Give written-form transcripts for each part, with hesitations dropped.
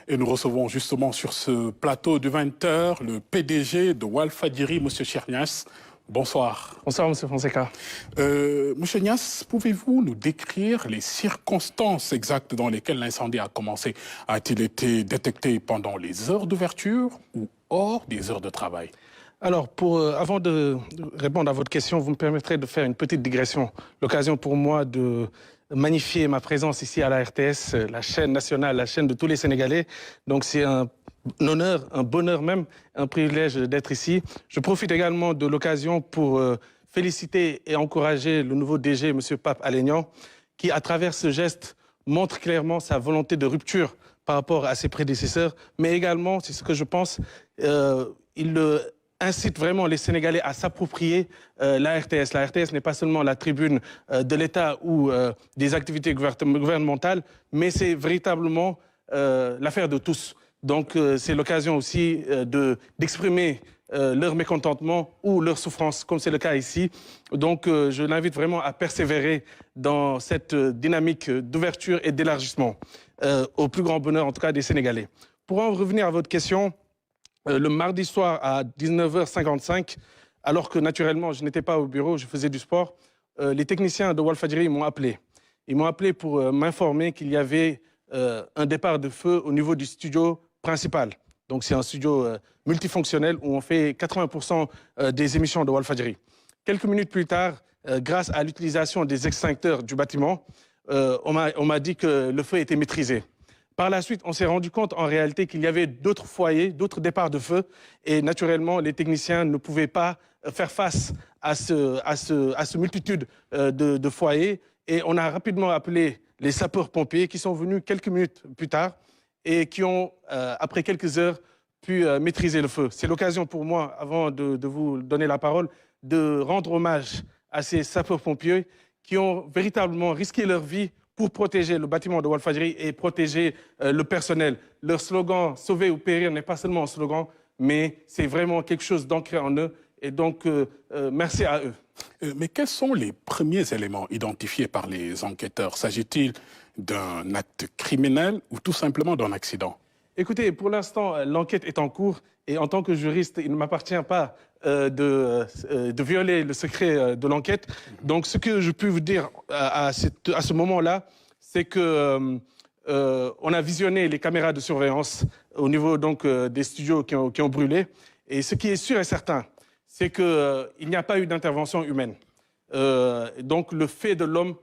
Et nous recevons justement sur ce plateau de 20h le PDG de Walfadjri, M. Chernias. Bonsoir. Bonsoir, M. Fonseca. Monsieur Nias, pouvez-vous nous décrire les circonstances exactes dans lesquelles l'incendie a commencé? A-t-il été détecté pendant les heures d'ouverture ou hors des heures de travail? Alors, avant de répondre à votre question, vous me permettrez de faire une petite digression. L'occasion pour moi de magnifier ma présence ici à la RTS, la chaîne nationale, la chaîne de tous les Sénégalais. Donc c'est un honneur, un bonheur même, un privilège d'être ici. Je profite également de l'occasion pour féliciter et encourager le nouveau DG, M. Pape Alénian, qui, à travers ce geste, montre clairement sa volonté de rupture par rapport à ses prédécesseurs, mais également, c'est ce que je pense, il incite vraiment les Sénégalais à s'approprier la RTS. La RTS n'est pas seulement la tribune de l'État ou des activités gouvernementales, mais c'est véritablement l'affaire de tous. Donc c'est l'occasion aussi d'exprimer leur mécontentement ou leur souffrance, comme c'est le cas ici. Donc je l'invite vraiment à persévérer dans cette dynamique d'ouverture et d'élargissement, au plus grand bonheur en tout cas des Sénégalais. Pour en revenir à votre question, le mardi soir à 19h55, alors que naturellement je n'étais pas au bureau, je faisais du sport, les techniciens de Walfadjri m'ont appelé. Ils m'ont appelé pour m'informer qu'il y avait un départ de feu au niveau du studio principal. Donc c'est un studio multifonctionnel où on fait 80% des émissions de Walfadjri. Quelques minutes plus tard, grâce à l'utilisation des extincteurs du bâtiment, on m'a dit que le feu était maîtrisé. Par la suite, on s'est rendu compte en réalité qu'il y avait d'autres foyers, d'autres départs de feu. Et naturellement, les techniciens ne pouvaient pas faire face à ce multitude de foyers. Et on a rapidement appelé les sapeurs-pompiers qui sont venus quelques minutes plus tard et qui ont, après quelques heures, pu maîtriser le feu. C'est l'occasion pour moi, avant de vous donner la parole, de rendre hommage à ces sapeurs-pompiers qui ont véritablement risqué leur vie pour protéger le bâtiment de Walfadjri et protéger le personnel. Leur slogan « Sauver ou périr » n'est pas seulement un slogan, mais c'est vraiment quelque chose d'ancré en eux. Et donc, merci à eux. Mais quels sont les premiers éléments identifiés par les enquêteurs? S'agit-il d'un acte criminel ou tout simplement d'un accident? Écoutez, pour l'instant, l'enquête est en cours et en tant que juriste, il ne m'appartient pas de violer le secret de l'enquête. Donc, ce que je peux vous dire à ce moment-là, c'est que on a visionné les caméras de surveillance au niveau donc, des studios qui ont brûlé. Et ce qui est sûr et certain, c'est qu'il n'y a pas eu d'intervention humaine. Donc, le fait de l'homme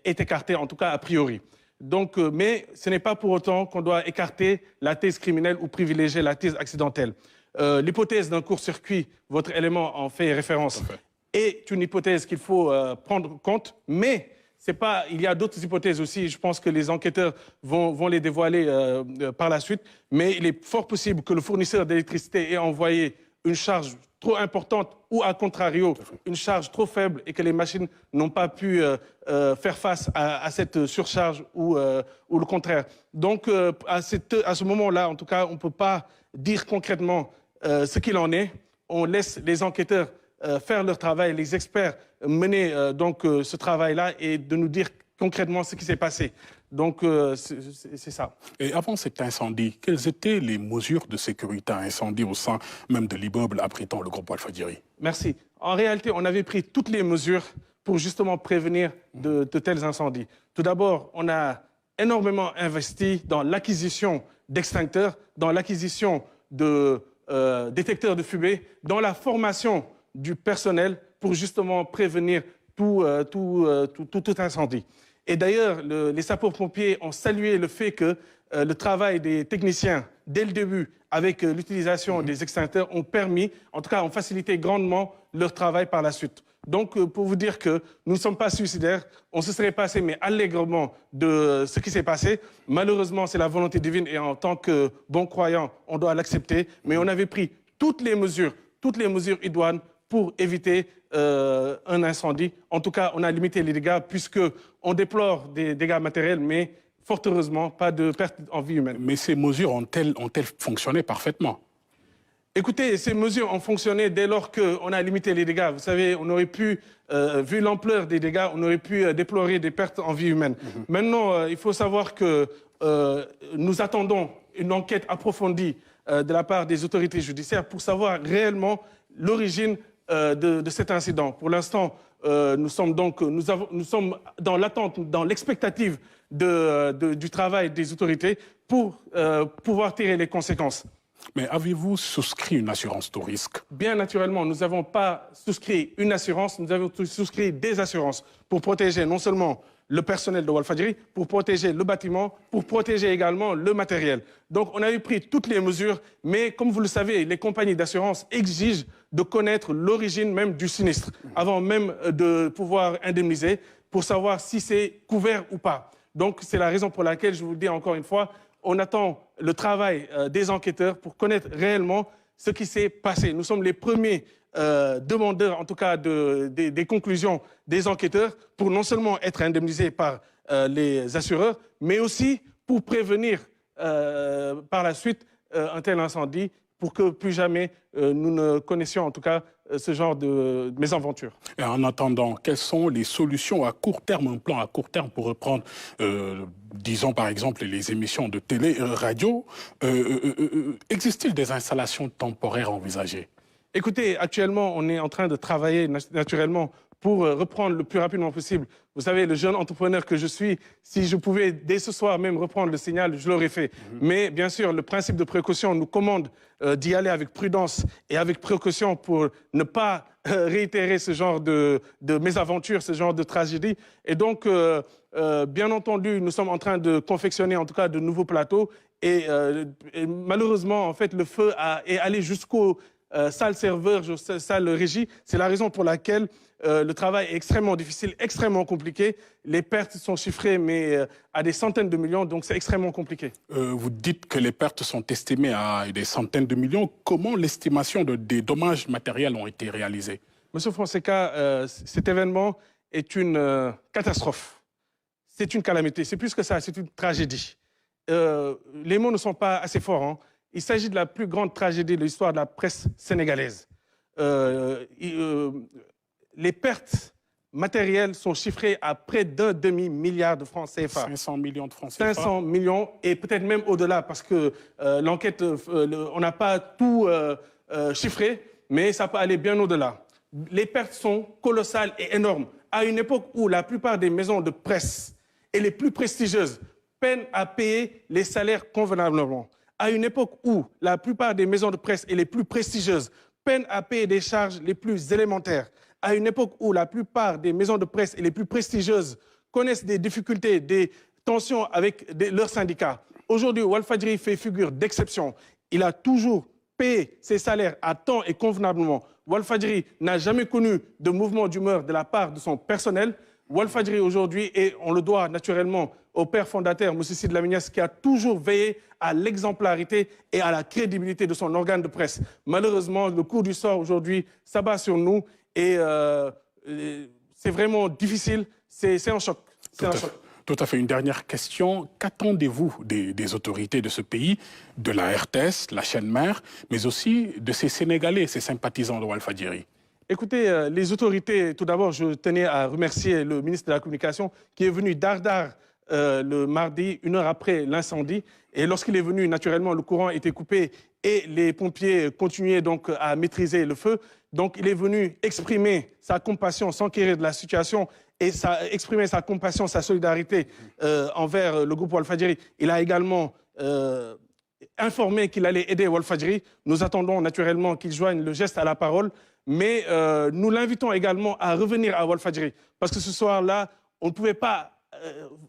est écarté, en tout cas a priori. Donc, mais ce n'est pas pour autant qu'on doit écarter la thèse criminelle ou privilégier la thèse accidentelle. L'hypothèse d'un court-circuit, votre élément en fait référence, est une hypothèse qu'il faut prendre compte, mais c'est pas, il y a d'autres hypothèses aussi, je pense que les enquêteurs vont les dévoiler par la suite, mais il est fort possible que le fournisseur d'électricité ait envoyé une charge trop importante ou, à contrario, une charge trop faible et que les machines n'ont pas pu faire face à cette surcharge ou le contraire. Donc, à ce moment-là, en tout cas, on ne peut pas dire concrètement ce qu'il en est. On laisse les enquêteurs faire leur travail, les experts mener donc ce travail-là et de nous dire concrètement ce qui s'est passé. Donc, c'est ça. Et avant cet incendie, quelles étaient les mesures de sécurité incendie au sein même de l'immeuble abritant le groupe Walfadjri? Merci. En réalité, on avait pris toutes les mesures pour justement prévenir de tels incendies. Tout d'abord, on a énormément investi dans l'acquisition d'extincteurs, dans l'acquisition de détecteurs de fumée, dans la formation du personnel pour justement prévenir tout incendie. Et d'ailleurs, les sapeurs-pompiers ont salué le fait que le travail des techniciens, dès le début, avec l'utilisation des extincteurs, ont permis, en tout cas, ont facilité grandement leur travail par la suite. Donc, pour vous dire que nous ne sommes pas suicidaires, on se serait passé, mais allègrement, de ce qui s'est passé. Malheureusement, c'est la volonté divine et en tant que bon croyant, on doit l'accepter. Mais on avait pris toutes les mesures idoines pour éviter un incendie. En tout cas, on a limité les dégâts puisqu'on déplore des dégâts matériels, mais fort heureusement, pas de perte en vie humaine. Mais ces mesures ont-elles fonctionné parfaitement? Écoutez, ces mesures ont fonctionné dès lors qu'on a limité les dégâts. Vous savez, on aurait pu, vu l'ampleur des dégâts, on aurait pu déplorer des pertes en vie humaine. Maintenant, il faut savoir que nous attendons une enquête approfondie de la part des autorités judiciaires pour savoir réellement l'origine de cet incident. Pour l'instant, nous sommes dans l'attente, dans l'expectative du travail des autorités pour pouvoir tirer les conséquences. Mais avez-vous souscrit une assurance tout risque? Bien naturellement, nous n'avons pas souscrit une assurance, nous avons souscrit des assurances pour protéger non seulement le personnel de Walfadjri, pour protéger le bâtiment, pour protéger également le matériel. Donc on a pris toutes les mesures, mais comme vous le savez, les compagnies d'assurance exigent de connaître l'origine même du sinistre, avant même de pouvoir indemniser, pour savoir si c'est couvert ou pas. Donc c'est la raison pour laquelle, je vous le dis encore une fois, on attend le travail des enquêteurs pour connaître réellement ce qui s'est passé. Nous sommes les premiers demandeurs, en tout cas, des conclusions des enquêteurs pour non seulement être indemnisés par les assureurs, mais aussi pour prévenir par la suite un tel incendie pour que plus jamais nous ne connaissions en tout cas ce genre de mésaventures. Et en attendant, quelles sont les solutions à court terme, un plan à court terme pour reprendre, disons par exemple, les émissions de télé, radio? Existe-t-il des installations temporaires envisagées? Écoutez, actuellement, on est en train de travailler naturellement pour reprendre le plus rapidement possible. Vous savez, le jeune entrepreneur que je suis, si je pouvais dès ce soir même reprendre le signal, je l'aurais fait. Mais bien sûr, le principe de précaution nous commande d'y aller avec prudence et avec précaution pour ne pas réitérer ce genre de mésaventure, ce genre de tragédie. Et donc, bien entendu, nous sommes en train de confectionner en tout cas de nouveaux plateaux. Et malheureusement, en fait, le feu est allé jusqu'au salle serveur, salle régie. C'est la raison pour laquelle le travail est extrêmement difficile, extrêmement compliqué. Les pertes sont chiffrées, mais à des centaines de millions, donc c'est extrêmement compliqué. Vous dites que les pertes sont estimées à des centaines de millions. Comment l'estimation des dommages matériels ont été réalisés? Monsieur Fonseca, cet événement est une catastrophe. C'est une calamité. C'est plus que ça, c'est une tragédie. Les mots ne sont pas assez forts, hein. Il s'agit de la plus grande tragédie de l'histoire de la presse sénégalaise. Les pertes matérielles sont chiffrées à près d'un demi-milliard de francs CFA. 500 millions de francs CFA. 500 millions et peut-être même au-delà parce que l'enquête, on n'a pas tout chiffré, mais ça peut aller bien au-delà. Les pertes sont colossales et énormes. À une époque où la plupart des maisons de presse et les plus prestigieuses peinent à payer les salaires convenablement. À une époque où la plupart des maisons de presse et les plus prestigieuses peinent à payer des charges les plus élémentaires, à une époque où la plupart des maisons de presse et les plus prestigieuses connaissent des difficultés, des tensions avec leurs syndicats. Aujourd'hui, Walfadjri fait figure d'exception. Il a toujours payé ses salaires à temps et convenablement. Walfadjri n'a jamais connu de mouvement d'humeur de la part de son personnel. Walfadjri aujourd'hui, et on le doit naturellement au père fondateur, M. Sidy Lamine Niasse, qui a toujours veillé à l'exemplarité et à la crédibilité de son organe de presse. Malheureusement, le coup du sort aujourd'hui s'abat sur nous et c'est vraiment difficile, c'est un choc. Tout à fait. Une dernière question. Qu'attendez-vous des autorités de ce pays, de la RTS, la chaîne mère, mais aussi de ces Sénégalais, ces sympathisants de Walfadjri? Écoutez, les autorités, tout d'abord, je tenais à remercier le ministre de la Communication qui est venu d'Ardar le mardi, 1 heure après l'incendie. Et lorsqu'il est venu, naturellement, le courant était coupé et les pompiers continuaient donc à maîtriser le feu. Donc, il est venu exprimer sa compassion, s'enquérir de la situation et exprimer sa compassion, sa solidarité envers le groupe Walfadjri. Il a également informé qu'il allait aider Walfadjri. Nous attendons naturellement qu'il joigne le geste à la parole. Mais nous l'invitons également à revenir à Walfadjri. Parce que ce soir-là, on ne pouvait pas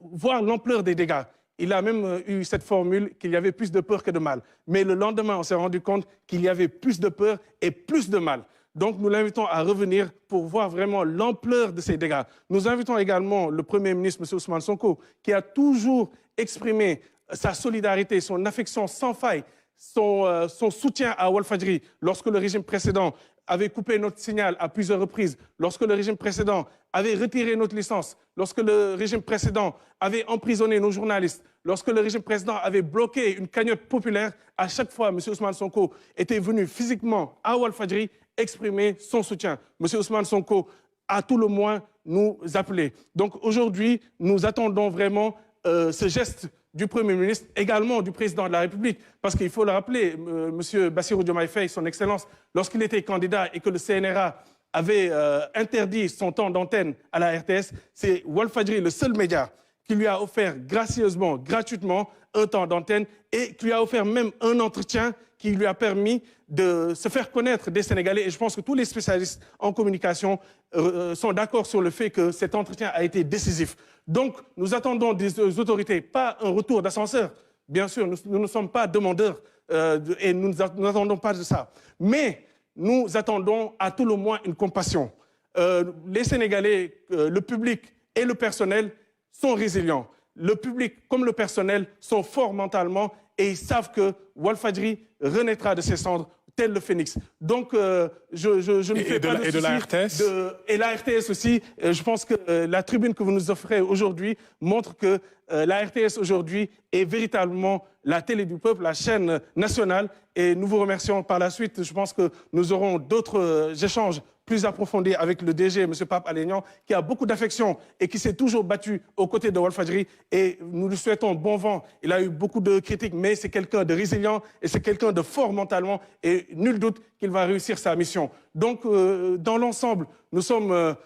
voir l'ampleur des dégâts. Il a même eu cette formule qu'il y avait plus de peur que de mal. Mais le lendemain, on s'est rendu compte qu'il y avait plus de peur et plus de mal. Donc nous l'invitons à revenir pour voir vraiment l'ampleur de ces dégâts. Nous invitons également le Premier ministre, M. Ousmane Sonko, qui a toujours exprimé sa solidarité, son affection sans faille, son soutien à Walfadjri lorsque le régime précédent avait coupé notre signal à plusieurs reprises, lorsque le régime précédent avait retiré notre licence, lorsque le régime précédent avait emprisonné nos journalistes, lorsque le régime précédent avait bloqué une cagnotte populaire, à chaque fois, M. Ousmane Sonko était venu physiquement à Walfadjri exprimer son soutien. M. Ousmane Sonko, à tout le moins, nous appeler. Donc aujourd'hui, nous attendons vraiment ce geste du Premier ministre, également du Président de la République. Parce qu'il faut le rappeler, M. Bassirou Diomaye Faye, son Excellence, lorsqu'il était candidat et que le CNRA avait interdit son temps d'antenne à la RTS, c'est Walfadjri, le seul média, qui lui a offert gracieusement, gratuitement, un temps d'antenne et qui lui a offert même un entretien qui lui a permis de se faire connaître des Sénégalais. Et je pense que tous les spécialistes en communication sont d'accord sur le fait que cet entretien a été décisif. Donc, nous attendons des autorités, pas un retour d'ascenseur. Bien sûr, nous ne sommes pas demandeurs et nous n'attendons pas de ça. Mais nous attendons à tout le moins une compassion. Les Sénégalais, le public et le personnel sont résilients. Le public comme le personnel sont forts mentalement et ils savent que Walfadjri renaîtra de ses cendres tel le phénix. Donc, je ne fais pas de soucis. Et de la RTS et la RTS aussi. Je pense que la tribune que vous nous offrez aujourd'hui montre que la RTS aujourd'hui est véritablement la télé du peuple, la chaîne nationale. Et nous vous remercions par la suite. Je pense que nous aurons d'autres échanges plus approfondis avec le DG, M. Pape Alénian, qui a beaucoup d'affection et qui s'est toujours battu aux côtés de Walfadjri. Et nous lui souhaitons bon vent. Il a eu beaucoup de critiques, mais c'est quelqu'un de résilient et c'est quelqu'un de fort mentalement. Et nul doute qu'il va réussir sa mission. Donc, dans l'ensemble, nous sommes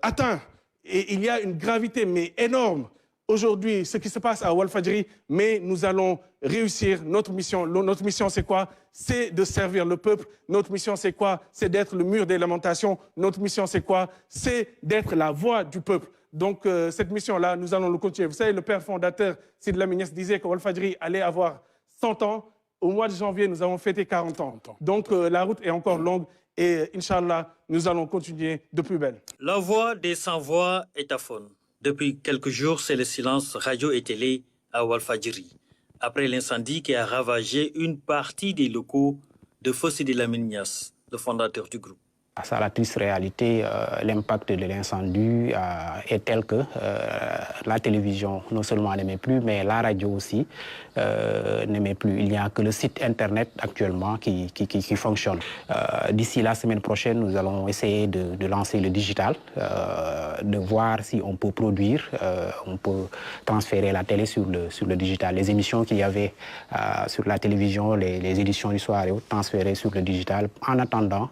atteints. Et il y a une gravité, mais énorme, aujourd'hui, ce qui se passe à Walfadjri, mais nous allons réussir notre mission. Notre mission, c'est quoi? C'est de servir le peuple. Notre mission, c'est quoi? C'est d'être le mur des lamentations. Notre mission, c'est quoi? C'est d'être la voix du peuple. Donc, cette mission-là, nous allons le continuer. Vous savez, le père fondateur, Sidi Lamine Niasse, disait que Walfadjri allait avoir 100 ans. Au mois de janvier, nous avons fêté 40 ans. Donc, la route est encore longue. Et, Inch'Allah, nous allons continuer de plus belle. La voix des sans-voix est à fond. Depuis quelques jours, c'est le silence radio et télé à Walfadjri. Après l'incendie qui a ravagé une partie des locaux de Sidi Lamine Niasse, le fondateur du groupe. À la triste réalité, l'impact de l'incendie est tel que la télévision non seulement n'aimait plus, mais la radio aussi n'aimait plus. Il n'y a que le site internet actuellement qui fonctionne. D'ici la semaine prochaine, nous allons essayer de lancer le digital, de voir si on peut produire, on peut transférer la télé sur le digital. Les émissions qu'il y avait sur la télévision, les éditions du soir et autres, transférées sur le digital, en attendant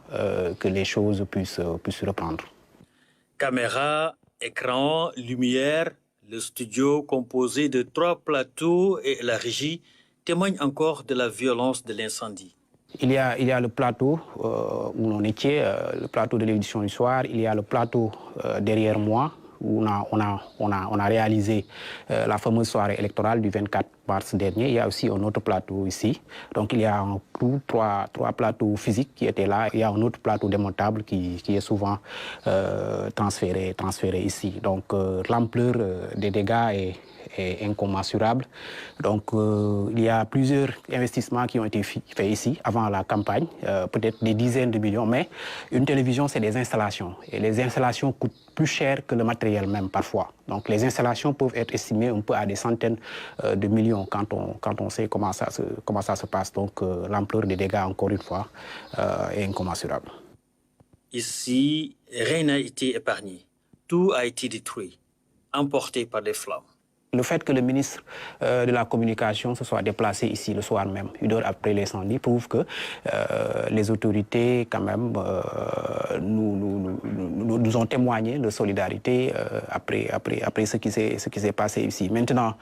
que les choses puissent reprendre. Caméra, écran, lumière, le studio composé de 3 plateaux et la régie témoignent encore de la violence de l'incendie. Il y a le plateau où on était, le plateau de l'édition du soir. Il y a le plateau derrière moi où on a réalisé la fameuse soirée électorale du 24 mars dernier. Il y a aussi un autre plateau ici. Donc il y a en tout trois plateaux physiques qui étaient là. Il y a un autre plateau démontable qui est souvent transféré ici. Donc l'ampleur des dégâts est incommensurable. Donc il y a plusieurs investissements qui ont été faits ici avant la campagne, peut-être des dizaines de millions, mais une télévision, c'est des installations. Et les installations coûtent plus cher que le matériel même parfois. Donc les installations peuvent être estimées un peu à des centaines de millions quand on sait comment ça se passe. Donc l'ampleur des dégâts, encore une fois, est incommensurable. Ici, rien n'a été épargné. Tout a été détruit, emporté par des flammes. Le fait que le ministre de la Communication se soit déplacé ici le soir même, une heure après l'incendie, prouve que les autorités, quand même, nous ont témoigné de solidarité après ce qui s'est passé ici. Maintenant,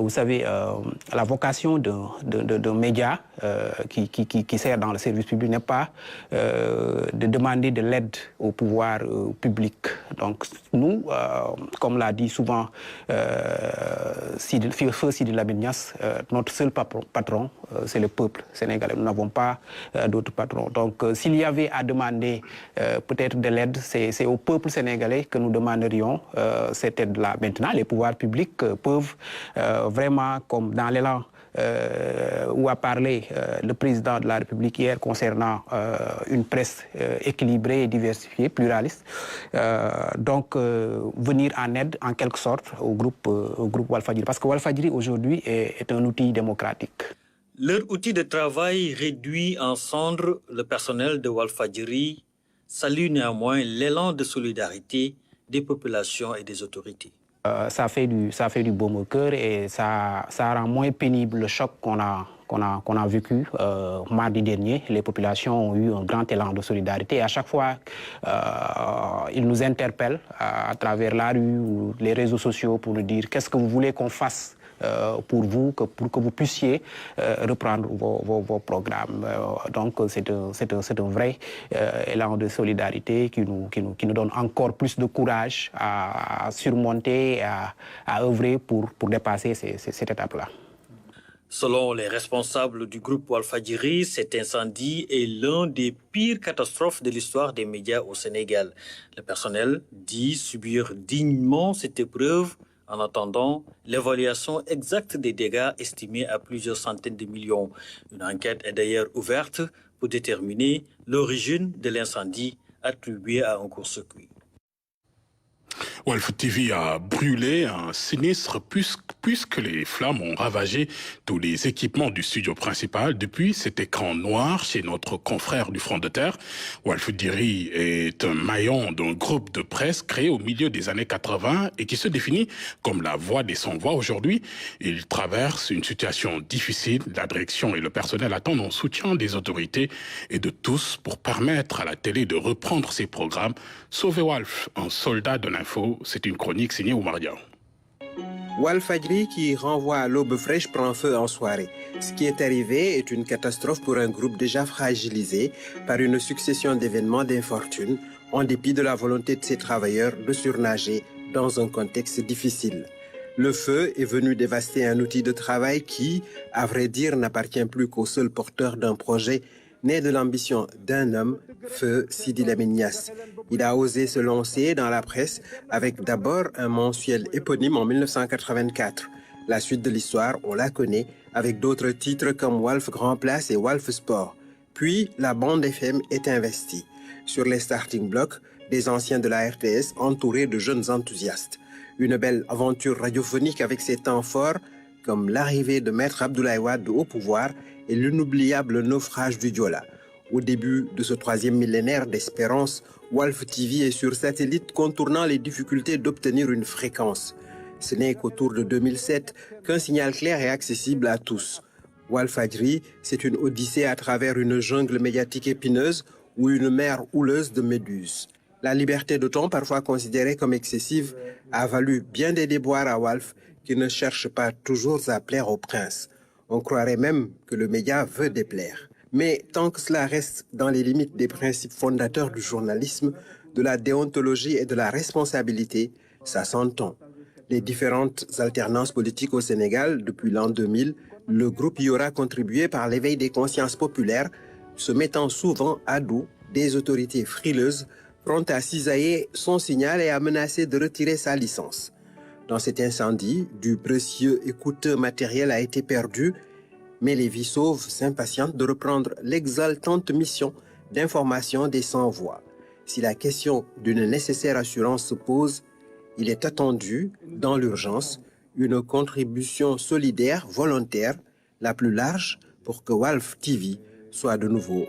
vous savez, la vocation d'un média qui sert dans le service public n'est pas de demander de l'aide au pouvoir public. Donc, nous, comme l'a dit souvent Sidi Lamine Niasse, notre seul patron, c'est le peuple sénégalais. Nous n'avons pas d'autres patrons. Donc, s'il y avait à demander peut-être de l'aide, c'est au peuple sénégalais que nous demanderions cette aide-là. Maintenant, les pouvoirs publics peuvent vraiment, comme dans l'élan où a parlé le président de la République hier concernant une presse équilibrée, diversifiée, pluraliste. Donc, venir en aide, en quelque sorte, au groupe Walfadjri. Parce que Walfadjri, aujourd'hui, est un outil démocratique. Leur outil de travail réduit en cendres, le personnel de Walfadjri salue néanmoins l'élan de solidarité des populations et des autorités. Ça fait du baume au cœur et ça rend moins pénible le choc qu'on a vécu mardi dernier. Les populations ont eu un grand élan de solidarité. Et à chaque fois, ils nous interpellent à travers la rue ou les réseaux sociaux pour nous dire qu'est-ce que vous voulez qu'on fasse pour vous, pour que vous puissiez reprendre vos programmes. Donc c'est un vrai élan de solidarité qui nous donne encore plus de courage à surmonter, à œuvrer pour dépasser cette étape-là. Selon les responsables du groupe Walfadjri, cet incendie est l'un des pires catastrophes de l'histoire des médias au Sénégal. Le personnel dit subir dignement cette épreuve en attendant l'évaluation exacte des dégâts estimés à plusieurs centaines de millions. Une enquête est d'ailleurs ouverte pour déterminer l'origine de l'incendie attribué à un court-circuit. Walf TV a brûlé un sinistre puisque les flammes ont ravagé tous les équipements du studio principal. Depuis cet écran noir chez notre confrère du Front de Terre, Walfadjri est un maillon d'un groupe de presse créé au milieu des années 80 et qui se définit comme la voix des sans-voix. Aujourd'hui, il traverse une situation difficile. La direction et le personnel attendent un soutien des autorités et de tous pour permettre à la télé de reprendre ses programmes. Sauver Walf, un soldat de l'info, c'est une chronique signée Oumar Diaw. Walfadjri qui renvoie à l'aube fraîche prend feu en soirée. Ce qui est arrivé est une catastrophe pour un groupe déjà fragilisé par une succession d'événements d'infortune, en dépit de la volonté de ses travailleurs de surnager dans un contexte difficile. Le feu est venu dévaster un outil de travail qui, à vrai dire, n'appartient plus qu'au seul porteur d'un projet né de l'ambition d'un homme, feu Sidi Lamine Niasse. Il a osé se lancer dans la presse avec d'abord un mensuel éponyme en 1984. La suite de l'histoire, on la connaît, avec d'autres titres comme Walf Grand Place et Walf Sport. Puis, la bande FM est investie. Sur les starting blocks, des anciens de la RTS entourés de jeunes enthousiastes. Une belle aventure radiophonique avec ses temps forts, comme l'arrivée de Maître Abdoulaye Wade au pouvoir et l'inoubliable naufrage du Diola. Au début de ce troisième millénaire d'espérance, Walf TV est sur satellite contournant les difficultés d'obtenir une fréquence. Ce n'est qu'autour de 2007 qu'un signal clair est accessible à tous. Walfadjri, c'est une odyssée à travers une jungle médiatique épineuse ou une mer houleuse de méduses. La liberté de ton, parfois considérée comme excessive, a valu bien des déboires à Walf qui ne cherche pas toujours à plaire au prince. On croirait même que le média veut déplaire. Mais tant que cela reste dans les limites des principes fondateurs du journalisme, de la déontologie et de la responsabilité, ça s'entend. Les différentes alternances politiques au Sénégal depuis l'an 2000, le groupe y aura contribué par l'éveil des consciences populaires, se mettant souvent à dos des autorités frileuses, promptes à cisailler son signal et à menacer de retirer sa licence. Dans cet incendie, du précieux et coûteux matériel a été perdu, mais les vies sauves s'impatientent de reprendre l'exaltante mission d'information des sans-voix. Si la question d'une nécessaire assurance se pose, il est attendu, dans l'urgence, une contribution solidaire, volontaire, la plus large, pour que Walf TV soit de nouveau